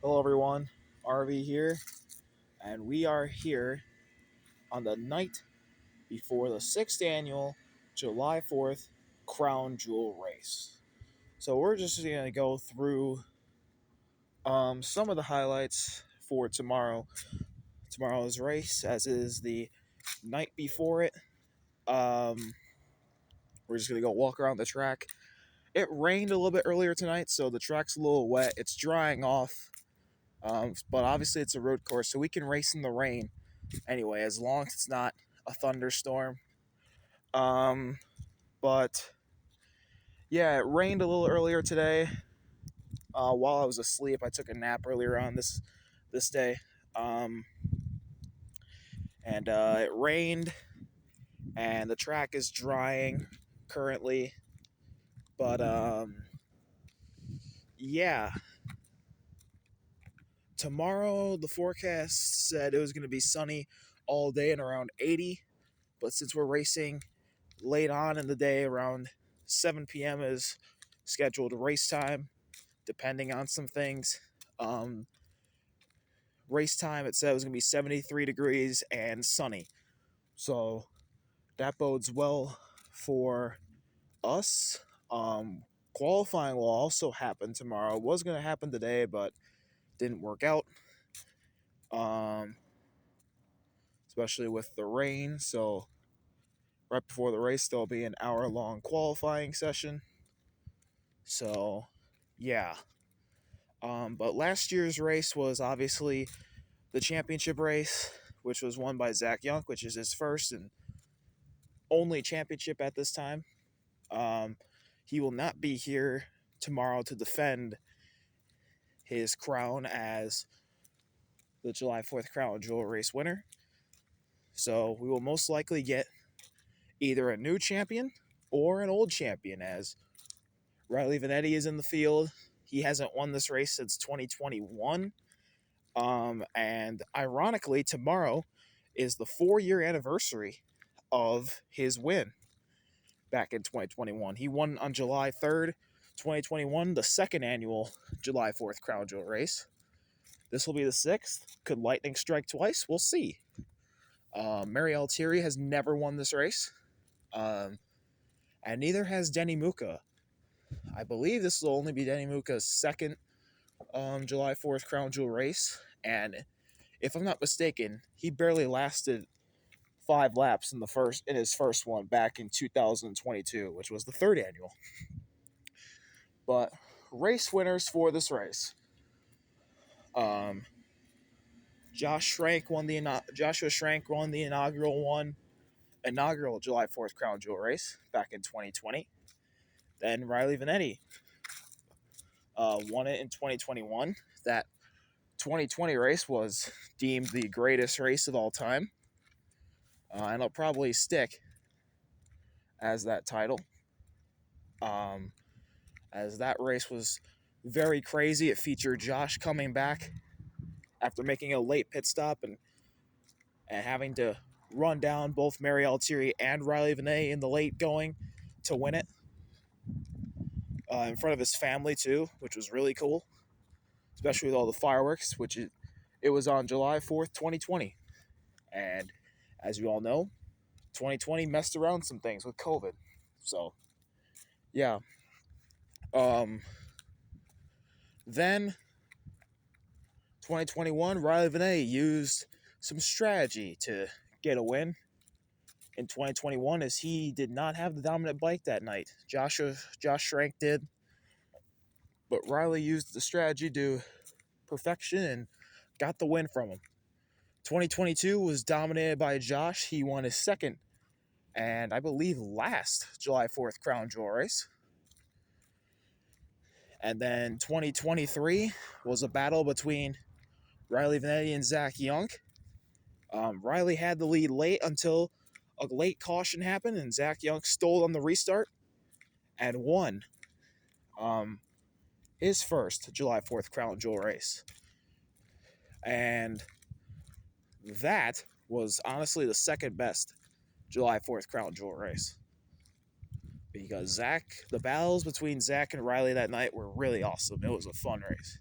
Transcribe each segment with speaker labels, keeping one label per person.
Speaker 1: Hello, everyone. RV here, and we are here on the night before the sixth annual July 4th Crown Jewel Race. So, we're just going to go through some of the highlights for tomorrow's race, as is the night before it. Um, we're just going to go walk around the track. It rained a little bit earlier tonight, so the track's a little wet. It's drying off, but obviously, it's a road course, so we can race in the rain anyway, as long as it's not a thunderstorm. Um, but yeah, it rained a little earlier today. While I was asleep, I took a nap earlier on this day, um, and it rained, and the track is drying currently. But yeah, tomorrow the forecast said it was going to be sunny all day and around 80. But since we're racing late on in the day, around 7 p.m. is scheduled race time, depending on some things. Race time, it said it was going to be 73 degrees and sunny. So that bodes well for us. Qualifying will also happen tomorrow. It was going to happen today, but didn't work out. Especially with the rain. So right before the race, there'll be an hour-long qualifying session. So yeah. But last year's race was obviously the championship race, which was won by Zach Young, which is his first and only championship at this time. He will not be here tomorrow to defend his crown as the July 4th Crown Jewel Race winner. So we will most likely get either a new champion or an old champion, as Riley Vanetti is in the field. He hasn't won this race since 2021. And ironically, tomorrow is the 4-year anniversary of his win back in 2021. He won on July 3rd, 2021, the second annual July 4th Crown Jewel race. This will be the sixth. Could lightning strike twice? We'll see. Mary Altieri has never won this race, and neither has Denny Muka. I believe this will only be Denny Muka's second July 4th Crown Jewel race, and if I'm not mistaken, he barely lasted 5 laps in his first one back in 2022, which was the third annual. But race winners for this race. Joshua Schrank won the inaugural July 4th Crown Jewel race back in 2020. Then Riley Vanetti won it in 2021. That 2020 race was deemed the greatest race of all time, and it'll probably stick as that title. As that race was very crazy. It featured Josh coming back after making a late pit stop and having to run down both Mary Altieri and Riley Vanetti in the late going to win it. In front of his family too, which was really cool, especially with all the fireworks, it was on July 4th, 2020. And as you all know, 2020 messed around some things with COVID. So, yeah. Then 2021, Riley Vanetti used some strategy to get a win in 2021, as he did not have the dominant bike that night. Josh Schrank did, but Riley used the strategy to perfection and got the win from him. 2022 was dominated by Josh. He won his second and I believe last July 4th Crown Jewel race. And then 2023 was a battle between Riley Vanetti and Zach Young. Riley had the lead late until a late caution happened, and Zach Young stole on the restart and won his first July 4th Crown Jewel race. And that was honestly the second best July 4th Crown Jewel race. Because the battles between Zach and Riley that night were really awesome. It was a fun race.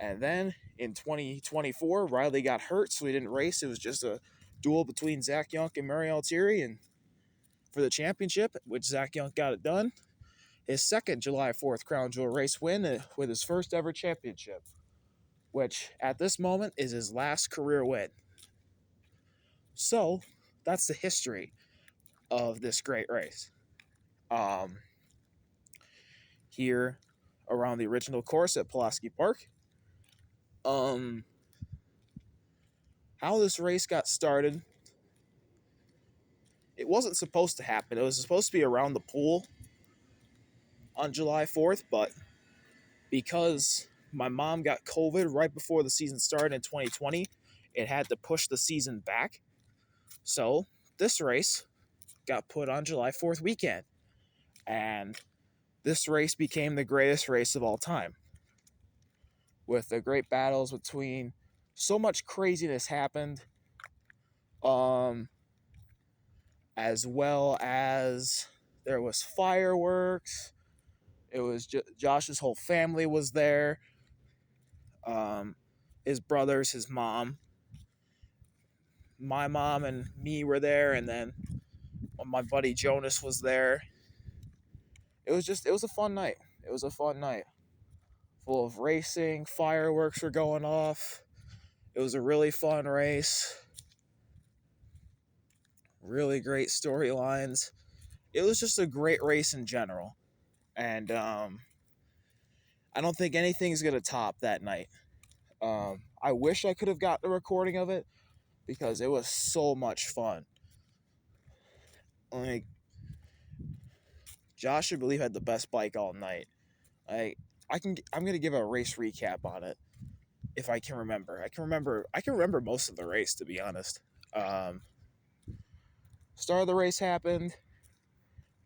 Speaker 1: And then in 2024, Riley got hurt, so he didn't race. It was just a duel between Zach Young and Mary Altieri, and for the championship, which Zach Young got it done. His second July 4th Crown Jewel race win with his first ever championship, which at this moment is his last career win. So that's the history of this great race. Here around the original course at Pulaski Park. How this race got started, it wasn't supposed to happen. It was supposed to be around the pool on July 4th, but because my mom got COVID right before the season started in 2020, it had to push the season back. So this race got put on July 4th weekend. And this race became the greatest race of all time, with the great battles between so much craziness happened, as well as there was fireworks. It was Josh's whole family was there, his brothers, his mom, my mom and me were there, and then my buddy Jonas was there. It was a fun night. It was a fun night, full of racing, fireworks were going off. It was a really fun race. Really great storylines. It was just a great race in general. And I don't think anything's going to top that night. I wish I could have got the recording of it because it was so much fun. Like, Josh, I believe, had the best bike all night. I'm going to give a race recap on it if I can remember. I can remember most of the race, to be honest. Start of the race happened.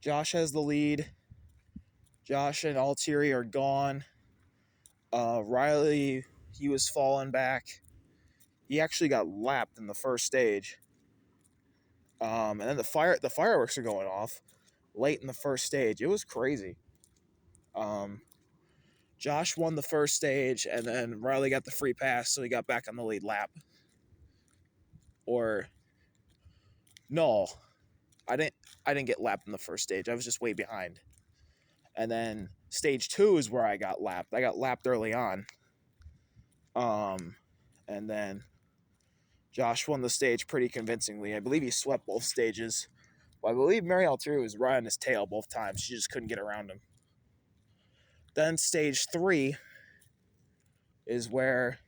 Speaker 1: Josh has the lead. Josh and Altieri are gone. Riley, he was falling back. He actually got lapped in the first stage. And then the fireworks are going off late in the first stage. It was crazy. Josh won the first stage, and then Riley got the free pass, so he got back on the lead lap. Or no, I didn't get lapped in the first stage. I was just way behind. And then stage 2 is where I got lapped. I got lapped early on. And then Josh won the stage pretty convincingly. I believe he swept both stages. But I believe Mary Altieri was right on his tail both times. She just couldn't get around him. Then stage 3 is where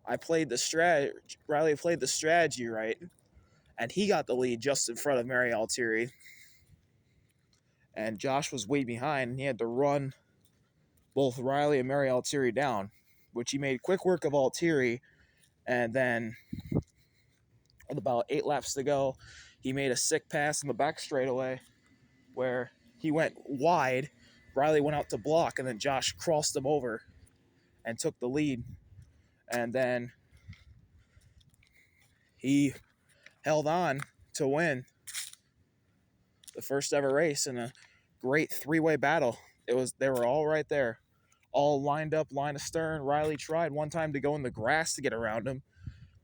Speaker 1: Riley played the strategy right, and he got the lead just in front of Mary Altieri. And Josh was way behind, and he had to run both Riley and Mary Altieri down, which he made quick work of Altieri. And then with about 8 laps to go, he made a sick pass in the back straightaway where he went wide. Riley went out to block, and then Josh crossed him over and took the lead. And then he held on to win the first ever race in a great 3-way battle. They were all right there, all lined up, line of stern. Riley tried one time to go in the grass to get around him,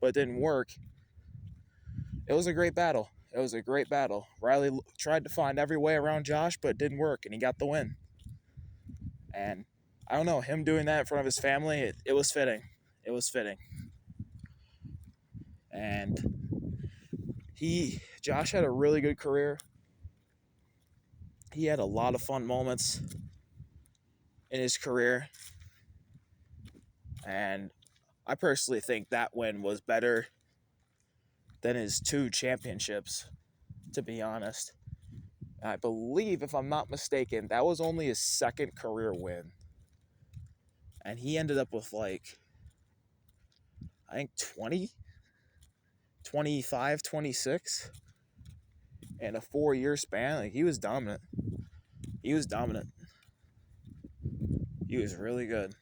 Speaker 1: but it didn't work. It was a great battle. Riley tried to find every way around Josh, but it didn't work, and he got the win. And I don't know, him doing that in front of his family, it was fitting. It was fitting. And Josh had a really good career. He had a lot of fun moments in his career. And I personally think that win was better than his 2 championships, to be honest. I believe, if I'm not mistaken, that was only his second career win. And he ended up with I think 20, 25, 26 in a 4-year span. He was dominant. He was really good.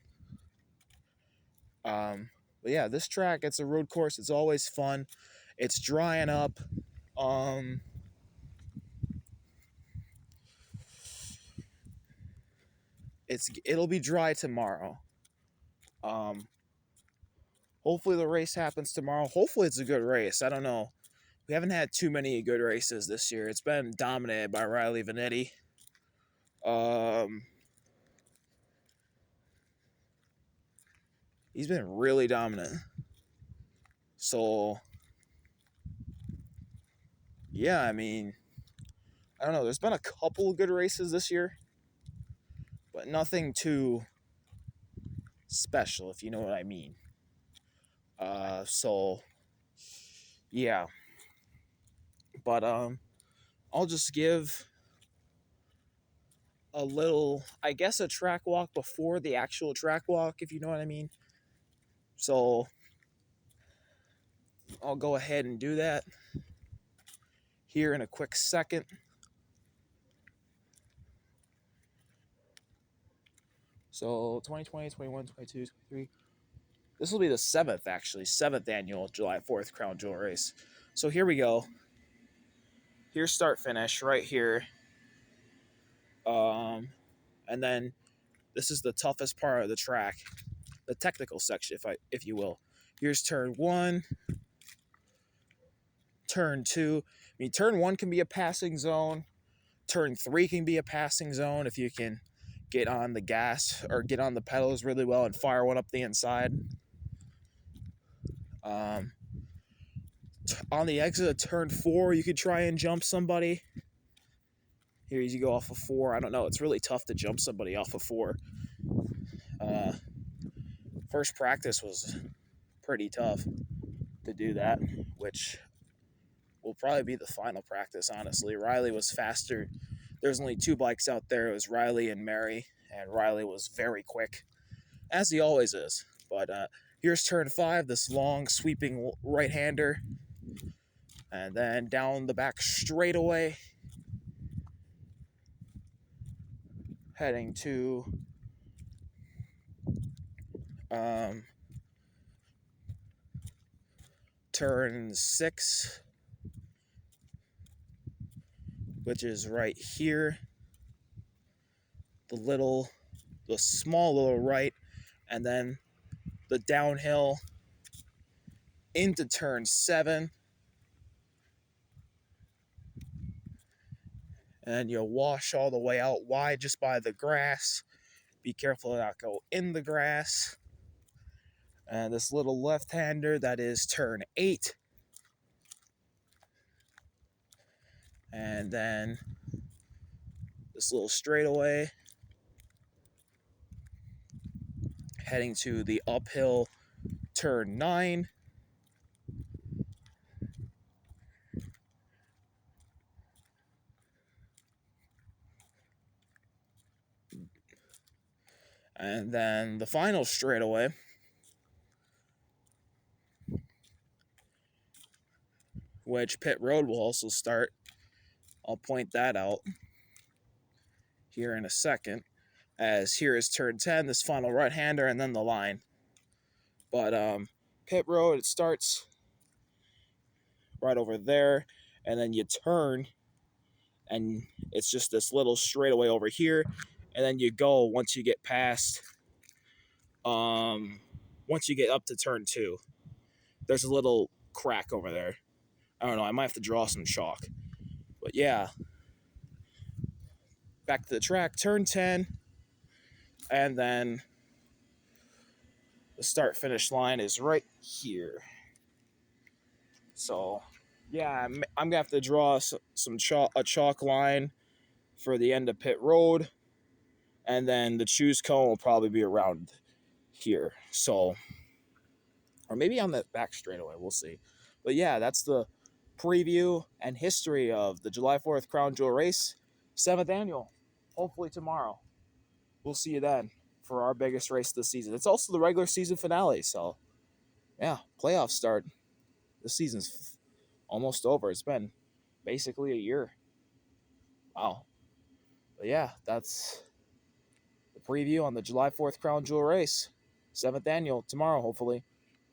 Speaker 1: But yeah, this track, it's a road course. It's always fun. It's drying up. It'll be dry tomorrow. Um, hopefully the race happens tomorrow. Hopefully it's a good race. I don't know. We haven't had too many good races this year. It's been dominated by Riley Vanetti. Um, he's been really dominant. So yeah, I mean, I don't know. There's been a couple of good races this year, but nothing too special, if you know what I mean. So yeah, but I'll just give a little, I guess, a track walk before the actual track walk, if you know what I mean. So I'll go ahead and do that here in a quick second. So 2020, 21, 22, 23. This will be the seventh annual July 4th Crown Jewel race. So here we go. Here's start finish right here. And then this is the toughest part of the track, the technical section, if you will. Here's turn 1, turn 2. I mean, turn 1 can be a passing zone. Turn 3 can be a passing zone if you can get on the gas or get on the pedals really well and fire one up the inside. On the exit of turn 4, you could try and jump somebody. Here you go off of 4. I don't know. It's really tough to jump somebody off of 4. First practice was pretty tough to do that, which will probably be the final practice, honestly. Riley was faster. There's only 2 bikes out there. It was Riley and Mary, and Riley was very quick, as he always is. But here's turn 5, this long, sweeping right-hander. And then down the back straightaway, heading to turn 6, which is right here. The small little right, and then the downhill into turn 7. And you'll wash all the way out wide just by the grass. Be careful to not go in the grass. And this little left-hander, that is turn 8. And then this little straightaway, heading to the uphill turn 9. And then the final straightaway, which pit road will also start. I'll point that out here in a second, as here is turn 10, this final right-hander, and then the line. But pit road, it starts right over there, and then you turn, and it's just this little straightaway over here, and then you go once you get past, once you get up to turn 2. There's a little crack over there. I don't know, I might have to draw some chalk. But yeah, back to the track, turn 10, and then the start-finish line is right here. So, yeah, I'm going to have to draw a chalk line for the end of pit road, and then the choose cone will probably be around here. So, or maybe on the back straightaway, we'll see. But yeah, that's the preview and history of the July 4th Crown Jewel race, 7th annual. Hopefully tomorrow. We'll see you then for our biggest race of the season. It's also the regular season finale, so yeah, playoffs start. The season's almost over. It's been basically a year. Wow. But yeah, that's the preview on the July 4th Crown Jewel race, 7th annual, tomorrow, hopefully.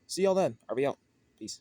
Speaker 1: See y'all then. RB out. Peace.